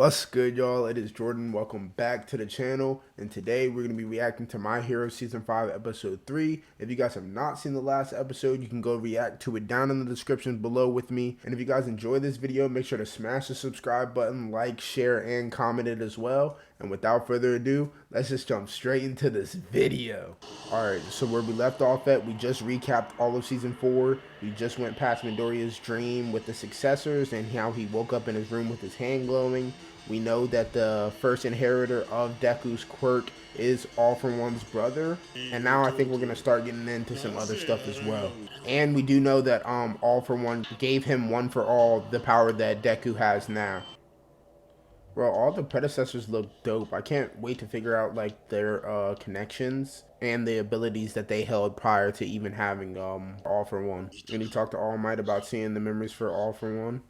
What's good, y'all? It is Jordan. Welcome back to the channel. And today we're going to be reacting to My Hero Season 5 Episode 3. If you guys have not seen the last episode, you can go react to it down in the description below with me. And if you guys enjoy this video, make sure to smash the subscribe button, like, share, and comment it as well. And without further ado, let's just jump straight into this video. Alright, so where we left off at, we just recapped all of Season 4. We just went past Midoriya's dream with the successors and how he woke up in his room with his hand glowing. We know that the first inheritor of Deku's quirk is All For One's brother. And now I think we're going to start getting into some other stuff as well. And we do know that All For One gave him One For All, the power that Deku has now. Bro, all the predecessors look dope. I can't wait to figure out like their connections and the abilities that they held prior to even having All For One. And he talked to All Might about seeing the memories for All For One.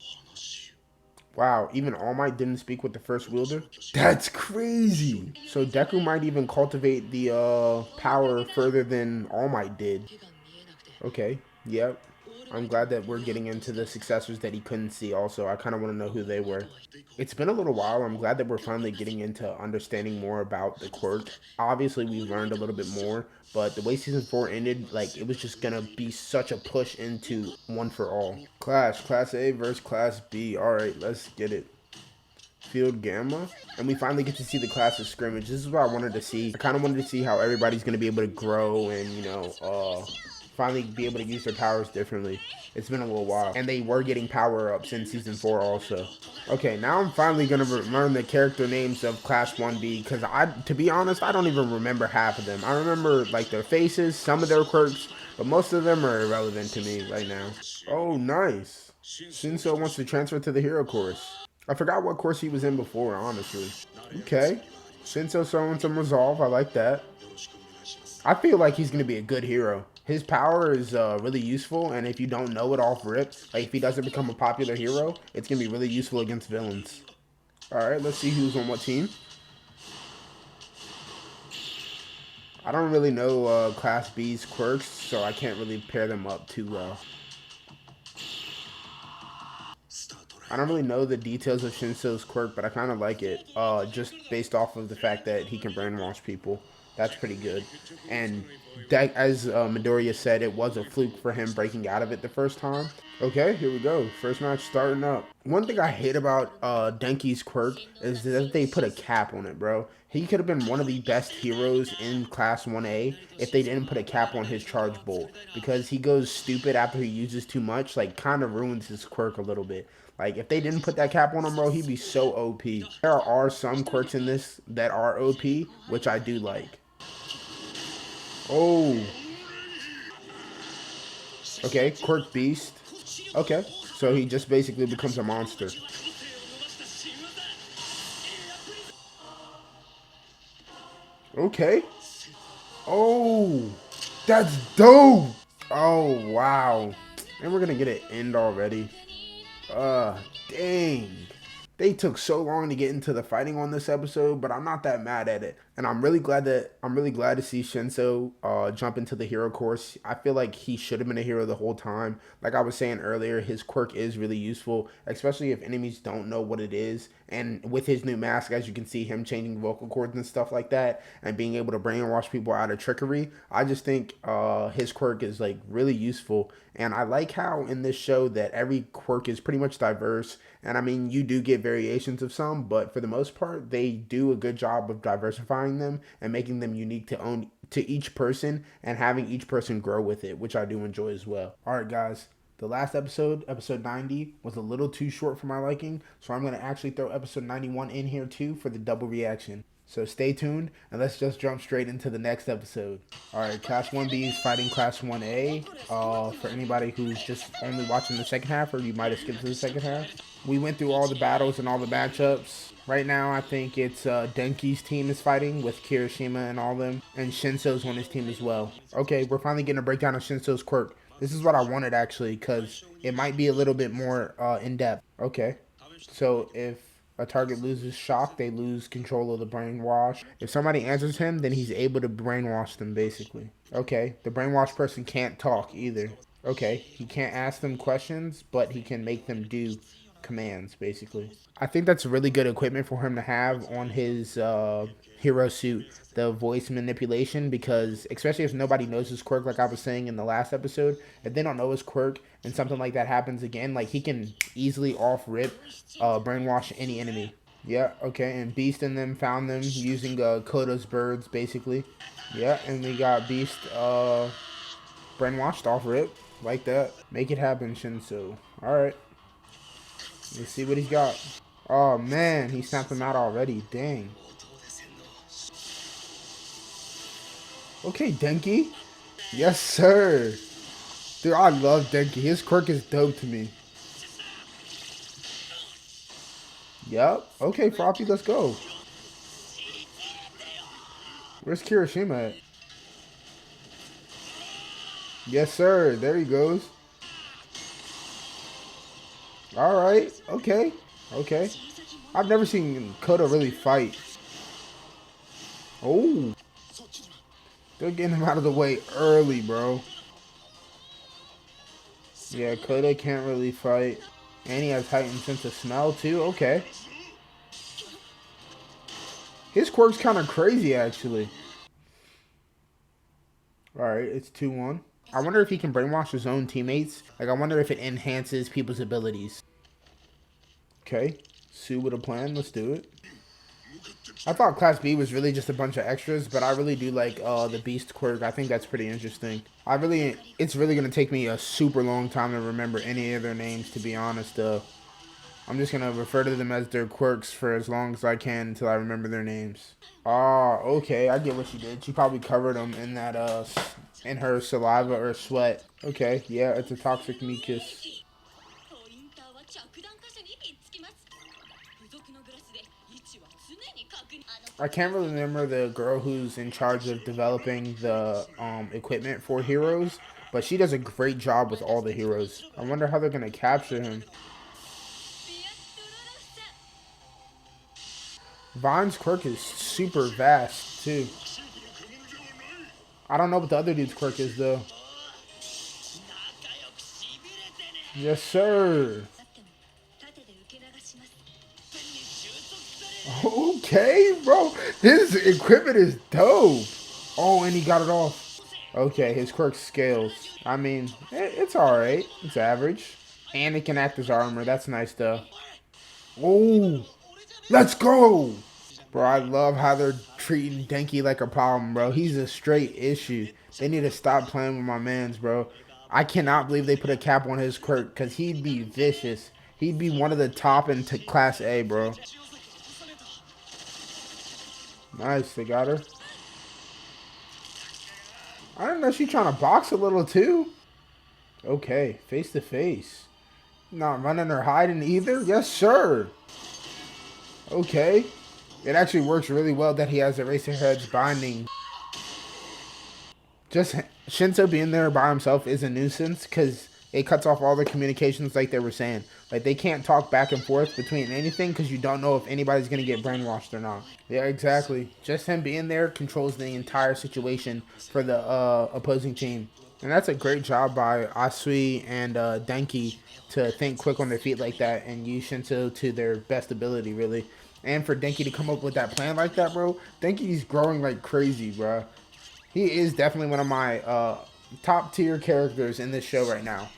Wow, even All Might didn't speak with the first wielder? That's crazy! So Deku might even cultivate the power further than All Might did. Okay, yep. I'm glad that we're getting into the successors that he couldn't see also. I kind of want to know who they were. It's been a little while. I'm glad that we're finally getting into understanding more about the quirk. Obviously, we've learned a little bit more, but the way Season 4 ended, like, it was just going to be such a push into One For All. Class A versus Class B. Alright, let's get it. Field Gamma, and we finally get to see the classes scrimmage. This is what I wanted to see. I kind of wanted to see how everybody's going to be able to grow and, you know, finally be able to use their powers differently. It's been a little while, and they were getting power-ups in Season 4 also. Okay, now I'm finally going to learn the character names of Class 1B, because to be honest, I don't even remember half of them. I remember, like, their faces, some of their quirks, but most of them are irrelevant to me right now. Oh, nice. Shinso wants to transfer to the hero course. I forgot what course he was in before, honestly. Okay. Shinso showing some resolve. I like that. I feel like he's going to be a good hero. His power is really useful, and if you don't know it off rip, like if he doesn't become a popular hero, it's going to be really useful against villains. Alright, let's see who's on what team. I don't really know Class B's quirks, so I can't really pair them up too well. I don't really know the details of Shinso's quirk, but I kind of like it, just based off of the fact that he can brainwash people. That's pretty good. And that, as Midoriya said, it was a fluke for him breaking out of it the first time. Okay, here we go. First match starting up. One thing I hate about Denki's quirk is that they put a cap on it, bro. He could have been one of the best heroes in Class 1A if they didn't put a cap on his charge bolt. Because he goes stupid after he uses too much, like kind of ruins his quirk a little bit. Like, if they didn't put that cap on him, bro, he'd be so OP. There are some quirks in this that are OP, which I do like. Oh. Okay, Quirk Beast. Okay, so he just basically becomes a monster. Okay. Oh, that's dope. Oh, wow. And we're going to get an end already. Dang. They took so long to get into the fighting on this episode, but I'm not that mad at it. And I'm really glad to see Shinso jump into the hero course. I feel like he should have been a hero the whole time. Like I was saying earlier, his quirk is really useful, especially if enemies don't know what it is. And with his new mask, as you can see, him changing vocal cords and stuff like that, and being able to brainwash people out of trickery, I just think his quirk is like really useful. And I like how in this show that every quirk is pretty much diverse. And I mean, you do get variations of some, but for the most part, they do a good job of diversifying them and making them unique to each person and having each person grow with it, which I do enjoy as well. All right, guys. The last episode, episode 90, was a little too short for my liking, so I'm going to actually throw episode 91 in here too for the double reaction. So stay tuned, and let's just jump straight into the next episode. Alright, Class 1B is fighting Class 1A. For anybody who's just only watching the second half, or you might have skipped to the second half. We went through all the battles and all the matchups. Right now, I think it's Denki's team is fighting with Kirishima and all them, and Shinso's on his team as well. Okay, we're finally getting a breakdown of Shinso's quirk. This is what I wanted, actually, because it might be a little bit more in-depth. Okay, so if a target loses shock, they lose control of the brainwash. If somebody answers him, then he's able to brainwash them, basically. Okay, the brainwash person can't talk either. Okay, he can't ask them questions, but he can make them do commands, basically. I think that's really good equipment for him to have on his hero suit, the voice manipulation, because especially if nobody knows his quirk, like I was saying in the last episode, if they don't know his quirk and something like that happens again, like he can easily off rip brainwash any enemy. Yeah, okay, and Beast and them found them using Koda's birds, basically. Yeah, and we got Beast brainwashed off rip, like that. Make it happen, Shinso. Alright, let's see what he's got. Oh man, he snapped him out already, dang. Okay, Denki. Yes, sir. Dude, I love Denki. His quirk is dope to me. Yup. Okay, Floppy, let's go. Where's Kirishima at? Yes, sir. There he goes. Alright. Okay. Okay. I've never seen Koda really fight. Oh. They're getting him out of the way early, bro. Yeah, Koda can't really fight. And he has heightened sense of smell, too. Okay. His quirk's kind of crazy, actually. Alright, it's 2-1. I wonder if he can brainwash his own teammates. Like, I wonder if it enhances people's abilities. Okay. Sue with a plan. Let's do it. I thought Class B was really just a bunch of extras, but I really do like the Beast quirk. I think that's pretty interesting. It's really going to take me a super long time to remember any of their names, to be honest, though. I'm just going to refer to them as their quirks for as long as I can until I remember their names. Ah, okay, I get what she did. She probably covered them in that, in her saliva or sweat. Okay, yeah, it's a toxic mucus. I can't really remember the girl who's in charge of developing the equipment for heroes, but she does a great job with all the heroes. I wonder how they're going to capture him. Vine's quirk is super vast, too. I don't know what the other dude's quirk is, though. Yes, sir. Okay, bro. His equipment is dope. Oh, and he got it off. Okay, his quirk scales. I mean, it's alright. It's average. And it can act as armor. That's nice, though. Oh, let's go. Bro, I love how they're treating Denki like a problem, bro. He's a straight issue. They need to stop playing with my mans, bro. I cannot believe they put a cap on his quirk, because he'd be vicious. He'd be one of the top in Class A, bro. Nice, they got her. I didn't know she's trying to box a little, too. Okay, face to face. Not running or hiding either? Yes, sir. Okay. It actually works really well that he has Eraserhead's binding. Just Shinso being there by himself is a nuisance because it cuts off all the communications like they were saying. Like, they can't talk back and forth between anything because you don't know if anybody's going to get brainwashed or not. Yeah, exactly. Just him being there controls the entire situation for the opposing team. And that's a great job by Asui and Denki to think quick on their feet like that and use Shinso to their best ability, really. And for Denki to come up with that plan like that, bro, Denki's growing like crazy, bro. He is definitely one of my top tier characters in this show right now.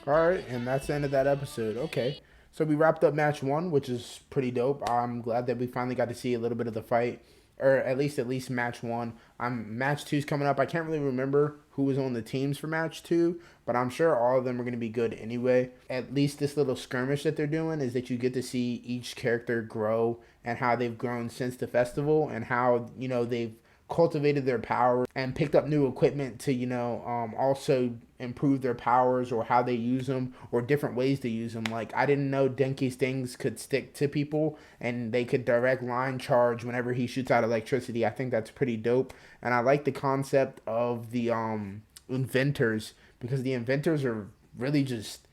Alright, and that's the end of that episode. Okay. So we wrapped up match 1, which is pretty dope. I'm glad that we finally got to see a little bit of the fight. Or at least match 1. Match 2's coming up. I can't really remember who was on the teams for match 2, but I'm sure all of them are going to be good anyway. At least this little skirmish that they're doing is that you get to see each character grow and how they've grown since the festival and how, you know, they've cultivated their power and picked up new equipment to, you know, also improve their powers or how they use them or different ways to use them. Like, I didn't know Denki's things could stick to people and they could direct line charge whenever he shoots out electricity. I think that's pretty dope. And I like the concept of the inventors, because the inventors are really just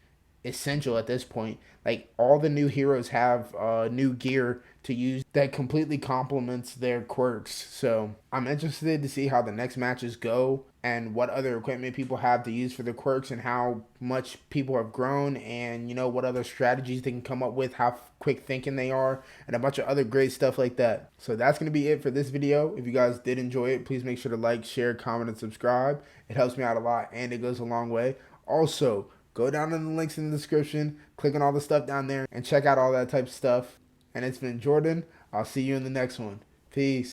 essential at this point. Like, all the new heroes have new gear to use that completely complements their quirks. So I'm interested to see how the next matches go and what other equipment people have to use for the quirks and how much people have grown, and what other strategies they can come up with, how quick thinking they are, and a bunch of other great stuff like that. So that's going to be it for this video. If you guys did enjoy it, please make sure to like, share, comment, and subscribe. It helps me out a lot and it goes a long way. Also, go down in the links in the description, click on all the stuff down there, and check out all that type of stuff. And it's been Jordan. I'll see you in the next one. Peace.